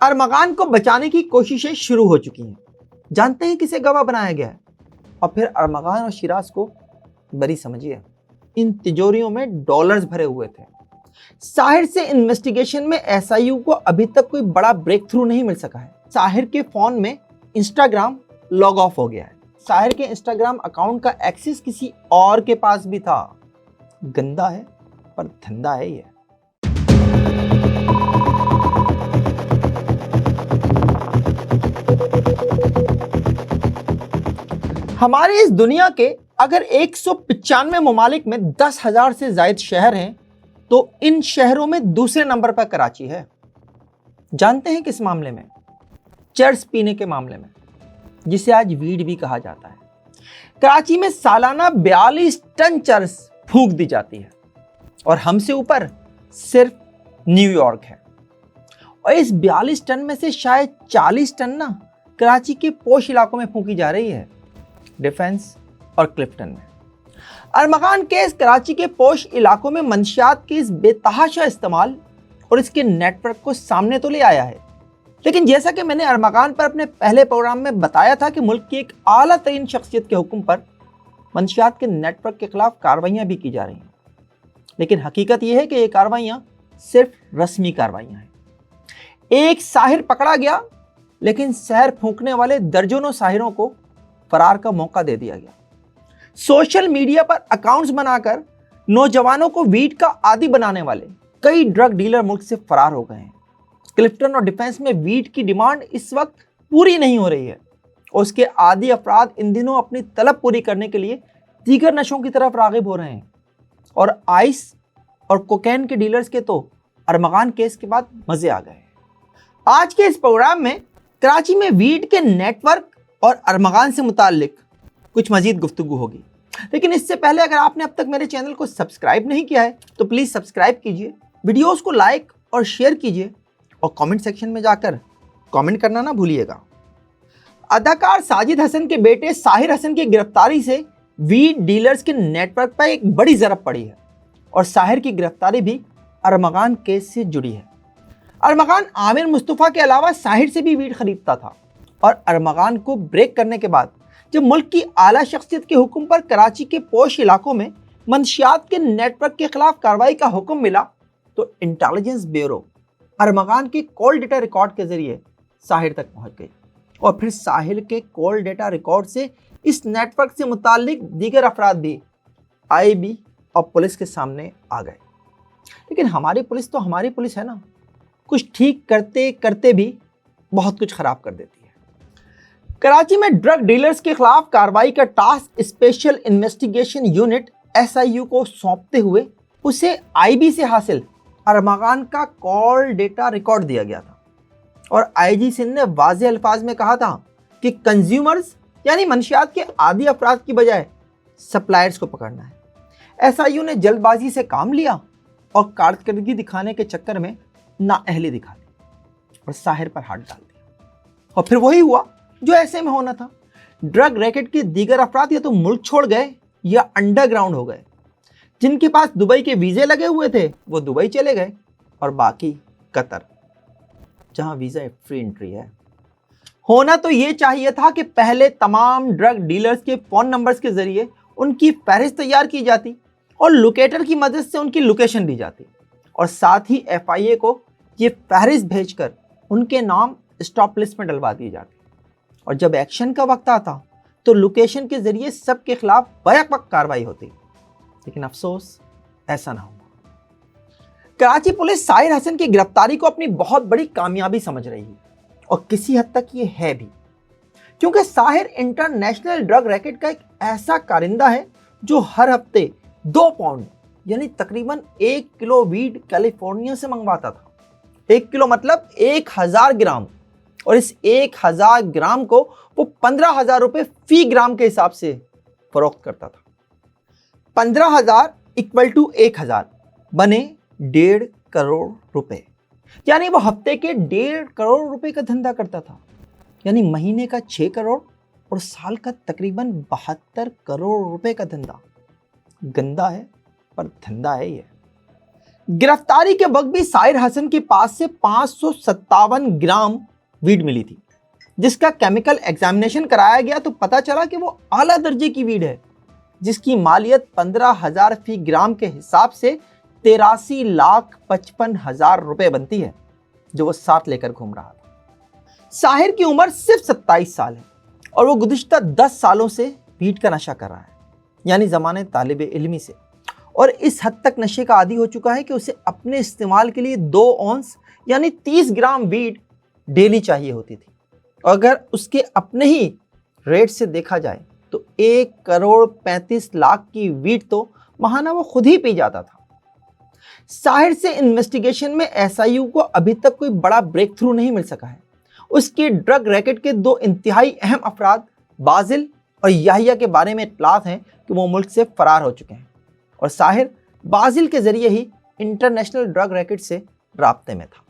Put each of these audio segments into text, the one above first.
ارمغان کو بچانے کی کوششیں شروع ہو چکی ہیں. جانتے ہیں کسے گواہ بنایا گیا ہے؟ اور پھر ارمغان اور شیراز کو بری سمجھیے. ان تجوریوں میں ڈالرز بھرے ہوئے تھے. ساحر سے انویسٹیگیشن میں SIU کو ابھی تک کوئی بڑا بریک تھرو نہیں مل سکا ہے. ساحر کے فون میں انسٹاگرام لاگ آف ہو گیا ہے. ساحر کے انسٹاگرام اکاؤنٹ کا ایکسس کسی اور کے پاس بھی تھا. گندا ہے پر دھندا ہے یہ. ہماری اس دنیا کے اگر 195 ممالک میں 10,000 سے زائد شہر ہیں تو ان شہروں میں دوسرے نمبر پر کراچی ہے. جانتے ہیں کس معاملے میں؟ چرس پینے کے معاملے میں، جسے آج ویڈ بھی کہا جاتا ہے. کراچی میں سالانہ 42 ٹن چرس پھونک دی جاتی ہے اور ہم سے اوپر صرف نیو یارک ہے. اور اس 42 ٹن میں سے شاید 40 ٹن نا کراچی کے پوش علاقوں میں پھونکی جا رہی ہے، ڈیفنس اور کلفٹن میں. ارمغان کیس کراچی کے پوش علاقوں میں منشیات کے اس بے تحاشا استعمال اور اس کے نیٹ ورک کو سامنے تو لے آیا ہے. لیکن جیسا کہ میں نے ارمغان پر اپنے پہلے پروگرام میں بتایا تھا کہ ملک کی ایک اعلیٰ ترین شخصیت کے حکم پر منشیات کے نیٹ ورک کے خلاف کارروائیاں بھی کی جا رہی ہیں. لیکن حقیقت یہ ہے کہ یہ کارروائیاں صرف رسمی کارروائیاں ہیں. ایک ساحر پکڑا گیا لیکن زہر پھونکنے والے درجنوں ساحروں کو فرار کا موقع دے دیا گیا. سوشل میڈیا پر اکاؤنٹس بنا کر نوجوانوں کو ویڈ کا عادی بنانے والے کئی ڈرگ ڈیلر ملک سے فرار ہو گئے ہیں. کلفٹن اور ڈیفنس میں ویڈ کی ڈیمانڈ اس وقت پوری نہیں ہو رہی ہے اور اس کے عادی افراد ان دنوں اپنی طلب پوری کرنے کے لیے دیگر نشوں کی طرف راغب ہو رہے ہیں. اور آئس اور کوکین کے ڈیلرز کے تو ارمغان کیس کے بعد مزے آ گئے. آج کے اس پروگرام میں کراچی میں ویڈ کے نیٹ ورک اور ارمغان سے متعلق کچھ مزید گفتگو ہوگی. لیکن اس سے پہلے اگر آپ نے اب تک میرے چینل کو سبسکرائب نہیں کیا ہے تو پلیز سبسکرائب کیجئے، ویڈیوز کو لائک اور شیئر کیجئے اور کامنٹ سیکشن میں جا کر کامنٹ کرنا نہ بھولیے گا. اداکار ساجد حسن کے بیٹے ساحر حسن کی گرفتاری سے ویڈ ڈیلرز کے نیٹ ورک پر ایک بڑی ضرب پڑی ہے اور ساحر کی گرفتاری بھی ارمغان کیس سے جڑی ہے. ارمغان عامر مصطفیٰ کے علاوہ ساحر سے بھی ویڈ خریدتا تھا اور ارمغان کو بریک کرنے کے بعد جب ملک کی اعلیٰ شخصیت کے حکم پر کراچی کے پوش علاقوں میں منشیات کے نیٹ ورک کے خلاف کارروائی کا حکم ملا تو انٹیلیجنس بیورو ارمغان کے کال ڈیٹا ریکارڈ کے ذریعے ساحر تک پہنچ گئی اور پھر ساحر کے کال ڈیٹا ریکارڈ سے اس نیٹ ورک سے متعلق دیگر افراد بھی IB اور پولیس کے سامنے آ گئے. لیکن ہماری پولیس تو ہماری پولیس ہے نا، کچھ ٹھیک کرتے کرتے بھی بہت کچھ خراب کر دیتی ہے. کراچی میں ڈرگ ڈیلرز کے خلاف کارروائی کا task special investigation unit SIU کو سونپتے ہوئے اسے IB سے حاصل ارمغان کا کال ڈیٹا ریکارڈ دیا گیا تھا اور IG سندھ نے واضح الفاظ میں کہا تھا کہ کنزیومرز یعنی منشیات کے عادی افراد کی بجائے سپلائرز کو پکڑنا ہے. SIU نے جلد بازی سے کام لیا اور کارکردگی دکھانے کے چکر میں نااہلی دکھا دی اور ساحر پر ہاتھ ڈال دیا. اور پھر وہی ہوا جو ایسے میں ہونا تھا. ڈرگ ریکٹ کے دیگر افراد یا تو ملک چھوڑ گئے یا انڈر گراؤنڈ ہو گئے. جن کے پاس دبئی کے ویزے لگے ہوئے تھے وہ دبئی چلے گئے اور باقی قطر، جہاں ویزا فری انٹری ہے. ہونا تو یہ چاہیے تھا کہ پہلے تمام ڈرگ ڈیلرز کے فون نمبرز کے ذریعے ان کی فہرست تیار کی جاتی اور لوکیٹر کی مدد سے ان کی لوکیشن دی جاتی اور ساتھ ہی FIA کو یہ فہرست بھیج کر ان کے نام اسٹاپ لسٹ میں ڈلوا دیے جاتے اور جب ایکشن کا وقت آتا تو لوکیشن کے ذریعے سب کے خلاف بیک وقت کارروائی ہوتی. لیکن افسوس ایسا نہ ہوا. کراچی پولیس ساحر حسن کی گرفتاری کو اپنی بہت بڑی کامیابی سمجھ رہی ہے اور کسی حد تک یہ ہے بھی، کیونکہ ساحر انٹرنیشنل ڈرگ ریکٹ کا ایک ایسا کارندہ ہے جو ہر ہفتے 2 پاؤنڈ یعنی تقریباً 1 کلو ویڈ کیلیفورنیا سے منگواتا تھا. 1 کلو مطلب 1000 گرام، اور اس 1000 گرام کو وہ 15,000 روپے فی گرام کے حساب سے فروخت کرتا تھا. 15,000 = 1000 بنے 1.5 کروڑ روپے، یعنی وہ ہفتے کے 1.5 کروڑ روپے کا دھندا کرتا تھا. یعنی مہینے کا 6 کروڑ اور سال کا تقریباً 72 کروڑ روپے کا دھندا. گندا ہے پر دھندا ہے یہ. गिरफ्तारी के वक्त भी साहिर हसन के पास से 557 ग्राम वीड मिली थी, जिसका केमिकल एग्जामिनेशन कराया गया तो पता चला कि वो आला दर्जे की वीड है, जिसकी मालियत 15,000 फी ग्राम के हिसाब से 83,55,000 रुपए बनती है, जो वो साथ लेकर घूम रहा था। साहिर की उम्र सिर्फ 27 साल है और वो गुज़िश्ता 10 सालों से वीड का नशा कर रहा है, यानी ज़माने तालिब इल्मी से, और इस हद तक नशे का आदी हो चुका है कि उसे अपने इस्तेमाल के लिए 2 औंस यानी 30 ग्राम वीड डेली चाहिए होती थी। और अगर उसके अपने ही रेट से देखा जाए तो 1,35,00,000 की वीड तो महाना वो खुद ही पी जाता था। साहिर से इन्वेस्टिगेशन में एसआईयू को अभी तक कोई बड़ा ब्रेक थ्रू नहीं मिल सका है। उसके ड्रग रैकेट के 2 इंतहाई अहम अफराद बाजिल और याहिया के बारे में इत्तलात हैं कि वो मुल्क से फरार हो चुके हैं, और साहिर बाजिल के जरिए ही इंटरनेशनल ड्रग रैकेट से राब्ते में था,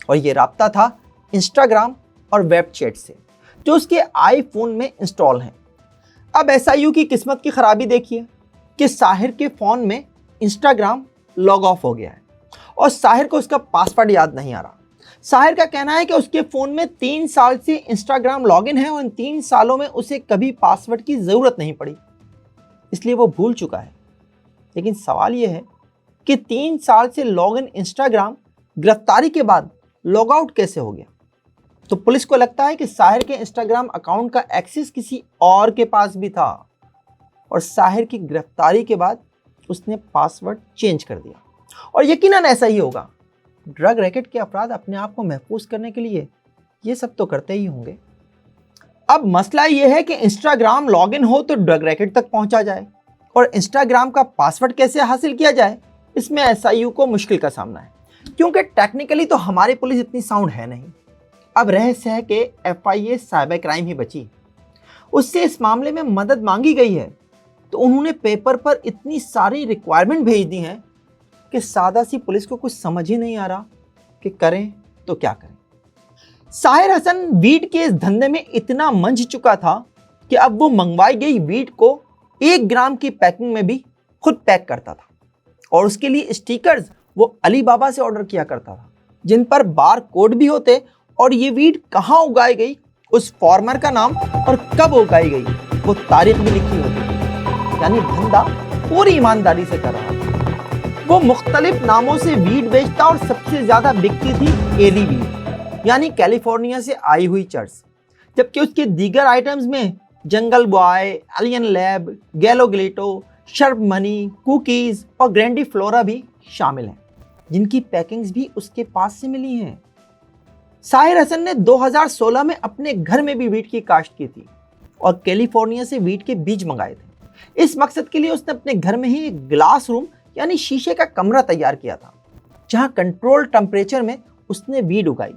और ये राब्ता था इंस्टाग्राम और वेब चैट से, जो उसके आईफोन में इंस्टॉल हैं। अब एसआईयू की किस्मत की खराबी देखिए कि साहिर के फ़ोन में इंस्टाग्राम लॉग ऑफ हो गया है और साहिर को उसका पासवर्ड याद नहीं आ रहा। साहिर का कहना है कि उसके फ़ोन में 3 साल से इंस्टाग्राम लॉगिन है और इन 3 सालों में उसे कभी पासवर्ड की ज़रूरत नहीं पड़ी, इसलिए वो भूल चुका है। लेकिन सवाल ये है कि 3 साल से लॉगिन इंस्टाग्राम गिरफ्तारी के बाद लॉग आउट कैसे हो गया? तो पुलिस को लगता है कि साहिर के इंस्टाग्राम अकाउंट का एक्सेस किसी और के पास भी था और साहिर की गिरफ्तारी के बाद उसने पासवर्ड चेंज कर दिया। और यकीनन ऐसा ही होगा। ड्रग रैकेट के अफराद अपने आप को महफूज करने के लिए ये सब तो करते ही होंगे। अब मसला ये है कि इंस्टाग्राम लॉगिन हो तो ड्रग रैकेट तक पहुंचा जाए, और इंस्टाग्राम का पासवर्ड कैसे हासिल किया जाए, इसमें एसआईयू को मुश्किल का सामना है, क्योंकि टेक्निकली तो हमारी पुलिस इतनी साउंड है नहीं। अब रहस्य है कि एफआईए साइबर क्राइम ही बची, उससे इस मामले में मदद मांगी गई है, तो उन्होंने पेपर पर इतनी सारी रिक्वायरमेंट भेज दी हैं कि सादा सी पुलिस को कुछ समझ ही नहीं आ रहा कि करें तो क्या करें। साहिर हसन वीड के इस धंधे में इतना मंझ चुका था कि अब वो मंगवाई गई वीड को 1 ग्राम की पैकिंग में भी खुद पैक करता था, और उसके लिए स्टिकर्स वो अली बाबा से ऑर्डर किया करता था, जिन पर बार कोड भी होते और ये वीड कहाँ उगाई गई, उस फार्मर का नाम और कब उगाई गई वो तारीख भी लिखी होती। यानी धंधा पूरी ईमानदारी से कर रहा था। वो मुख्तलिफ नामों से वीड बेचता और सबसे ज्यादा बिकती थी एली वीड, यानी कैलिफोर्निया से आई हुई चर्च, जबकि उसके दीगर आइटम्स में जंगल बॉय, एलियन लैब, गैलो ग्लेटो, शर्प मनी, कुकीज और ग्रैंडी फ्लोरा भी शामिल हैं, जिनकी पैकिंग्स भी उसके पास से मिली हैं। साहिर हसन ने 2016 में अपने घर में भी वीट की काश्त की थी और कैलिफोर्निया से वीट के बीज मंगाए थे। इस मकसद के लिए उसने अपने घर में ही एक ग्लास रूम यानी शीशे का कमरा तैयार किया था, जहां कंट्रोल टेम्परेचर में उसने वीट उगाई।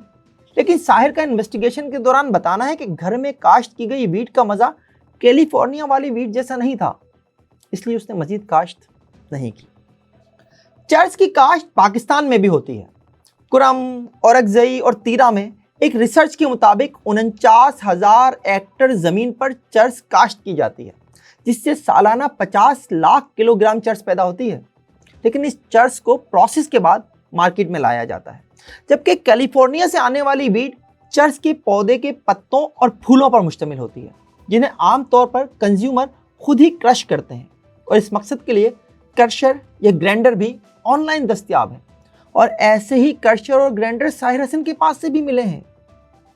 लेकिन साहिर का इन्वेस्टिगेशन के दौरान बताना है कि घर में काश्त की गई वीट का मजा कैलिफोर्निया वाली वीट जैसा नहीं था, इसलिए उसने मजीद काश्त नहीं की। चर्च की काश्त पाकिस्तान में भी होती है। कुरम, औरकजई और तीरा में एक रिसर्च के मुताबिक 49,000 हेक्टेयर ज़मीन पर चर्च काश्त की जाती है, जिससे सालाना 50 लाख किलोग्राम चर्च पैदा होती है। लेकिन इस चर्च को प्रोसेस के बाद मार्केट में लाया जाता है, जबकि कैलिफोर्निया से आने वाली वीट चर्च के पौधे के पत्तों और फूलों पर मुश्तमिल होती है, जिन्हें आमतौर पर कंज्यूमर खुद ही क्रश करते हैं। और इस मकसद के लिए क्रशर या ग्राइंडर भी ऑनलाइन दस्तयाब है, और ऐसे ही क्रशर और ग्राइंडर साहिर हसन के पास से भी मिले हैं।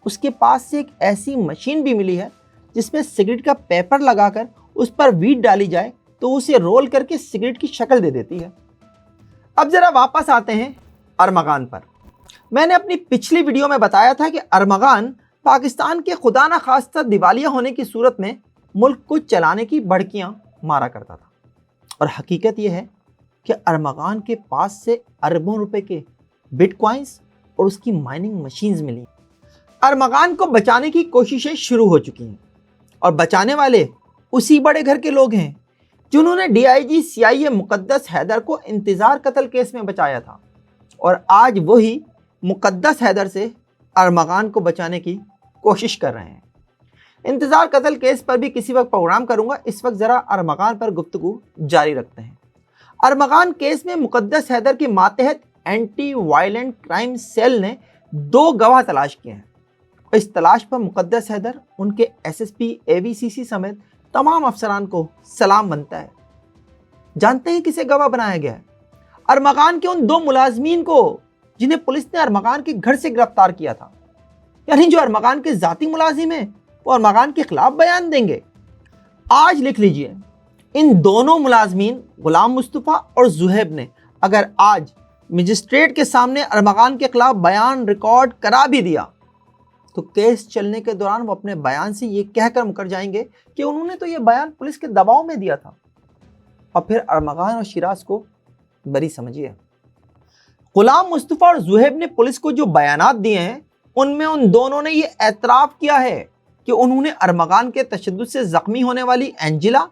उसके पास से एक ऐसी मशीन भी मिली है जिसमें सिगरेट का पेपर लगाकर उस पर वीट डाली जाए तो उसे रोल करके सिगरेट की शक्ल दे देती है। अब जरा वापस आते हैं अरमगान पर। मैंने अपनी पिछली वीडियो में बताया था कि अरमगान पाकिस्तान के खुदा न खास्ता दिवालिया होने की सूरत में मुल्क को चलाने की भड़कियां मारा करता था, और हकीकत यह है कि अरमगान के पास से अरबों रुपए के बिटकॉइंस और उसकी माइनिंग मशीन्स मिली। अरमगान को बचाने की कोशिशें शुरू हो चुकी हैं, और बचाने वाले उसी बड़े घर के लोग हैं जिन्होंने डीआईजी CIA मुकद्दस हैदर को इंतज़ार कत्ल केस में बचाया था, और आज वही मुकद्दस हैदर से अरमगान को बचाने की कोशिश कर रहे हैं। इंतज़ार कत्ल केस पर भी किसी वक्त प्रोग्राम करूंगा, इस वक्त ज़रा अरमगान पर गुफ्तगू जारी रखते हैं। अरमगान केस में मुकद्दस हैदर के मातहत एंटी वायलेंट क्राइम सेल ने 2 गवाह तलाश किए हैं। इस तलाश पर मुकद्दस हैदर, उनके एसएसपी, एवीसीसी समेत तमाम अफसरान को सलाम बनता है। जानते हैं किसे गवाह बनाया गया है? अरमगान के उन 2 मुलाजमीन को जिन्हें पुलिस ने अरमगान के घर से गिरफ्तार किया था। यानी जो अरमगान के जाती मुलाजिम हैं वो अरमगान के खिलाफ बयान देंगे। आज लिख लीजिए, इन दोनों मुलाजमीन गुलाम मुस्तफ़ा और जुहैब ने अगर आज मजिस्ट्रेट के सामने अरमगान के खिलाफ बयान रिकॉर्ड करा भी दिया तो केस चलने के दौरान वो अपने बयान से ये कहकर मुकर जाएंगे कि उन्होंने तो ये बयान पुलिस के दबाव में दिया था, और फिर अरमगान और शिराज को बरी समझिए। गुलाम मुस्तफ़ा और जुहैब ने पुलिस को जो बयानात दिए हैं उनमें उन दोनों ने ये एतराफ़ किया है कि उन्होंने अरमगान के तशद्दुद से ज़ख्मी होने वाली एंजिला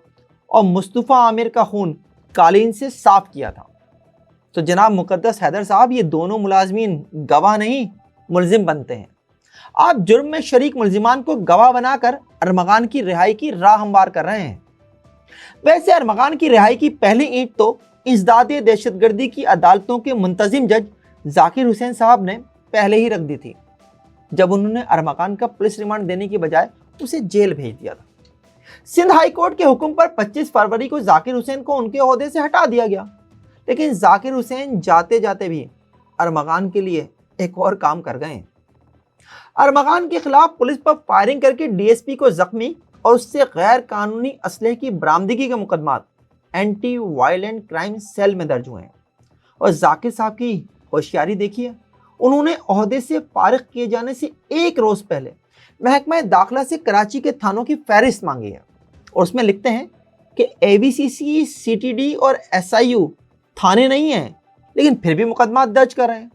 और मुस्तफ़ा आमिर का खून कालीन से साफ किया था। तो जनाब मुकद्दस हैदर साहब, ये दोनों मुलाजमीन गवाह नहीं मुलजिम बनते हैं। आप जुर्म में शरीक मुलजिमान को गवाह बनाकर अरमगान की रिहाई की राह हमवार कर रहे हैं। वैसे अरमगान की रिहाई की पहली ईंट तो इंसदादे दहशतगर्दी की अदालतों के मुंतजिम जज जाकिर हुसैन साहब ने पहले ही रख दी थी, जब उन्होंने अरमगान का पुलिस रिमांड देने की बजाय उसे जेल भेज दिया था। सिंध हाई कोर्ट के हुक्म पर 25 फरवरी को जाकिर हुसैन को उनके ओहदे से हटा दिया गया, लेकिन जाकिर हुसैन जाते जाते भी अरमगान के लिए एक और काम कर गए। अरमगान के खिलाफ पुलिस पर फायरिंग करके डीएसपी को जख्मी और उससे गैर कानूनी असलहे की बरामदगी के मुकदमात एंटी वायलेंट क्राइम सेल में दर्ज हुए हैं। और जाकिर साहब की होशियारी देखिए, उन्होंने ओहदे से फारिग किए जाने से 1 रोज पहले महकमा दाखिला से कराची के थानों की फहरिस्त मांगी है, और उसमें लिखते हैं कि एवीसीसी, सीटीडी और एसआईयू थाने नहीं हैं, लेकिन फिर भी मुकदमा दर्ज कर रहे हैं।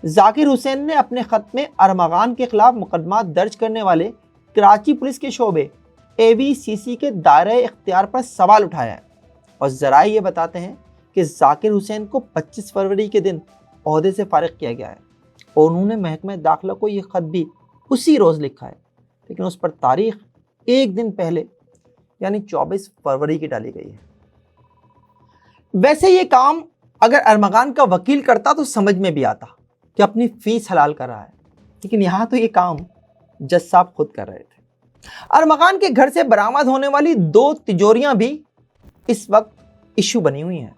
जाकिर हुसैन ने अपने खत में अरमगान के खिलाफ मुकदमा दर्ज करने वाले कराची पुलिस के शोबे एवीसीसी के दायरे इख्तियार पर सवाल उठाया है, और ज़राए ये बताते हैं कि जाकिर हुसैन को 25 फरवरी के दिन ओहदे से फारिग किया गया है, और उन्होंने महकमा दाखिला को ये खत भी उसी रोज़ लिखा है, लेकिन उस पर तारीख 1 दिन पहले यानी 24 फरवरी की डाली गई है। वैसे ये काम अगर अरमगान का वकील करता तो समझ में भी आता कि अपनी फीस हलाल कर रहा है, लेकिन यहाँ तो ये काम जज साहब खुद कर रहे थे। अरमगान के घर से बरामद होने वाली 2 तिजोरियां भी इस वक्त इशू बनी हुई हैं।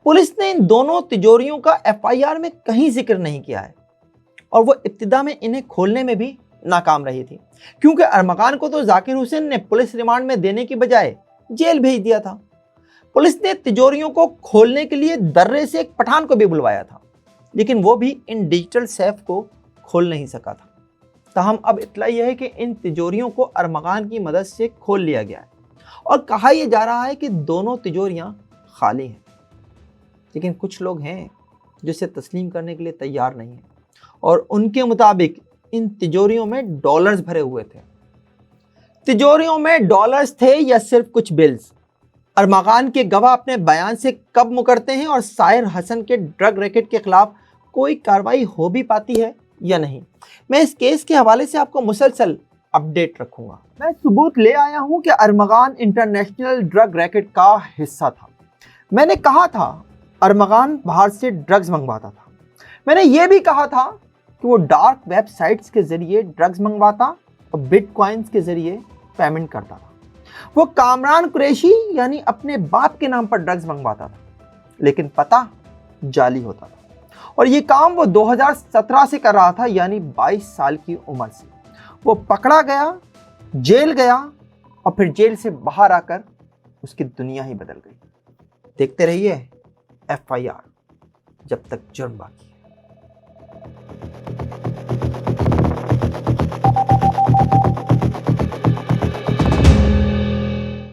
पुलिस ने इन दोनों तिजोरियों का एफआईआर में कहीं जिक्र नहीं किया है, और वो इब्तिदा में इन्हें खोलने में भी नाकाम रही थी, क्योंकि अरमगान को तो जाकिर हुसैन ने पुलिस रिमांड में देने की बजाय जेल भेज दिया था। पुलिस ने तिजोरियों को खोलने के लिए दर्रे से एक पठान को भी बुलवाया था, लेकिन वो भी इन डिजिटल सेफ को खोल नहीं सका था। ताहम अब इत्तला यह है कि इन तिजोरियों को अरमगान की मदद से खोल लिया गया है, और कहा यह जा रहा है कि दोनों तिजोरियां खाली हैं, लेकिन कुछ लोग हैं जो इसे तस्लीम करने के लिए तैयार नहीं हैं, और उनके मुताबिक इन तिजोरियों में डॉलर्स भरे हुए थे। तिजोरियों में डॉलर्स थे या सिर्फ कुछ बिल्स? अरमगान के गवाह अपने बयान से कब मुकरते हैं, और साहिर हसन के ड्रग रैकेट के खिलाफ कोई कार्रवाई हो भी पाती है या नहीं? मैं इस केस के हवाले से आपको मुसलसल अपडेट रखूंगा। मैं सबूत ले आया हूं कि अरमगान इंटरनेशनल ड्रग रैकेट का हिस्सा था। मैंने कहा था अरमगान बाहर से ड्रग्स मंगवाता था। मैंने ये भी कहा था कि वो डार्क वेबसाइट्स के जरिए ड्रग्स मंगवाता और बिटकॉइंस के जरिए पेमेंट करता था। वो कामरान कुरैशी यानी अपने बाप के नाम पर ड्रग्स मंगवाता था, लेकिन पता जाली होता था, और ये काम वो 2017 से कर रहा था, यानी 22 साल की उम्र से। वो पकड़ा गया, जेल गया, और फिर जेल से बाहर आकर उसकी दुनिया ही बदल गई। देखते रहिए FIR, जब तक जुर्म बाकी है।